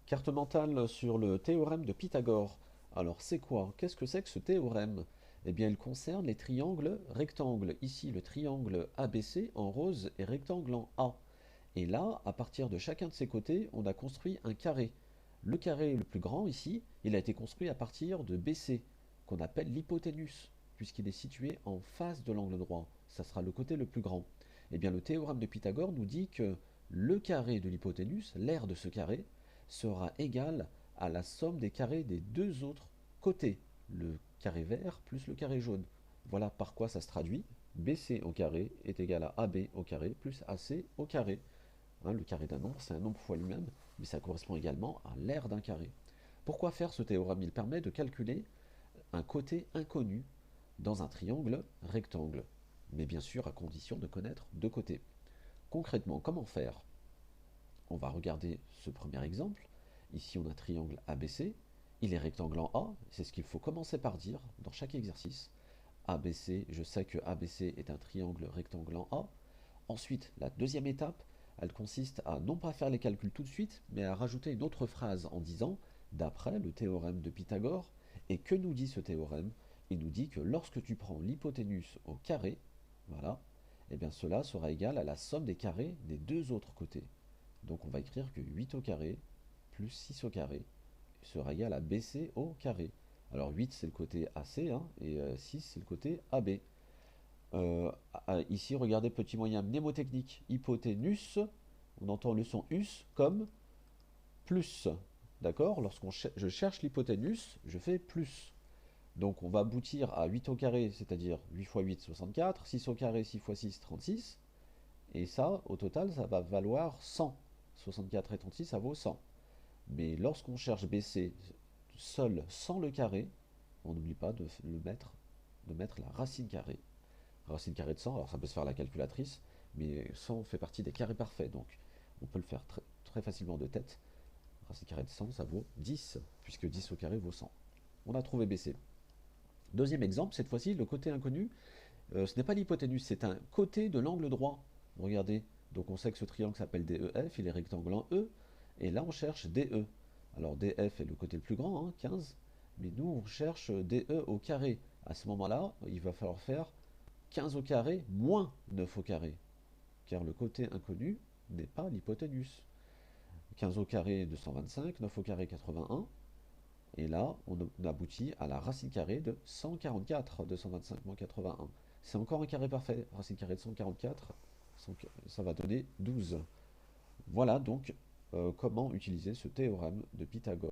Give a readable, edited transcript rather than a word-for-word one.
Carte mentale sur le théorème de Pythagore. Alors c'est quoi? Qu'est-ce que c'est que ce théorème? Eh bien il concerne les triangles rectangles. Ici le triangle ABC en rose et rectangle en A. Et là, à partir de chacun de ces côtés, on a construit un carré. Le carré le plus grand ici, il a été construit à partir de BC, qu'on appelle l'hypoténuse, puisqu'il est situé en face de l'angle droit. Ça sera le côté le plus grand. Eh bien le théorème de Pythagore nous dit que le carré de l'hypoténuse, l'aire de ce carré, sera égal à la somme des carrés des deux autres côtés, le carré vert plus le carré jaune. Voilà par quoi ça se traduit. BC au carré est égal à AB au carré plus AC au carré. Hein, le carré d'un nombre, c'est un nombre fois lui-même, mais ça correspond également à l'aire d'un carré. Pourquoi faire ce théorème? Il permet de calculer un côté inconnu dans un triangle rectangle, mais bien sûr à condition de connaître deux côtés. Concrètement, comment faire? On va regarder ce premier exemple. Ici, on a un triangle ABC. Il est rectangle en A. C'est ce qu'il faut commencer par dire dans chaque exercice. ABC, je sais que ABC est un triangle rectangle en A. Ensuite, la deuxième étape, elle consiste à non pas faire les calculs tout de suite, mais à rajouter une autre phrase en disant, d'après le théorème de Pythagore, et que nous dit ce théorème? Il nous dit que lorsque tu prends l'hypoténuse au carré, voilà, et bien cela sera égal à la somme des carrés des deux autres côtés. Donc on va écrire que 8 au carré plus 6 au carré sera égal à BC au carré. Alors 8 c'est le côté AC hein, et 6 c'est le côté AB. Ici, regardez, petit moyen mnémotechnique, hypoténuse, on entend le son us comme plus. D'accord? Je cherche l'hypoténuse, je fais plus. Donc on va aboutir à 8 au carré, c'est-à-dire 8 fois 8, 64, 6 au carré, 6 fois 6, 36. Et ça, au total, ça va valoir 100. 64 et 36, ça vaut 100. Mais lorsqu'on cherche BC seul sans le carré, on n'oublie pas de mettre la racine carrée. Racine carrée de 100, alors ça peut se faire à la calculatrice, mais 100 fait partie des carrés parfaits, donc on peut le faire très, très facilement de tête. Racine carrée de 100, ça vaut 10, puisque 10 au carré vaut 100. On a trouvé BC. Deuxième exemple, cette fois-ci, le côté inconnu, ce n'est pas l'hypoténuse, c'est un côté de l'angle droit. Regardez, donc on sait que ce triangle s'appelle DEF, il est rectangle en E, et là on cherche DE. Alors DF est le côté le plus grand, hein, 15, mais nous on cherche DE au carré. À ce moment-là, il va falloir faire 15 au carré moins 9 au carré, car le côté inconnu n'est pas l'hypoténuse. 15 au carré 225, 9 au carré 81, et là on aboutit à la racine carrée de 144, 225 moins 81. C'est encore un carré parfait, racine carrée de 144, ça va donner 12. Voilà donc comment utiliser ce théorème de Pythagore.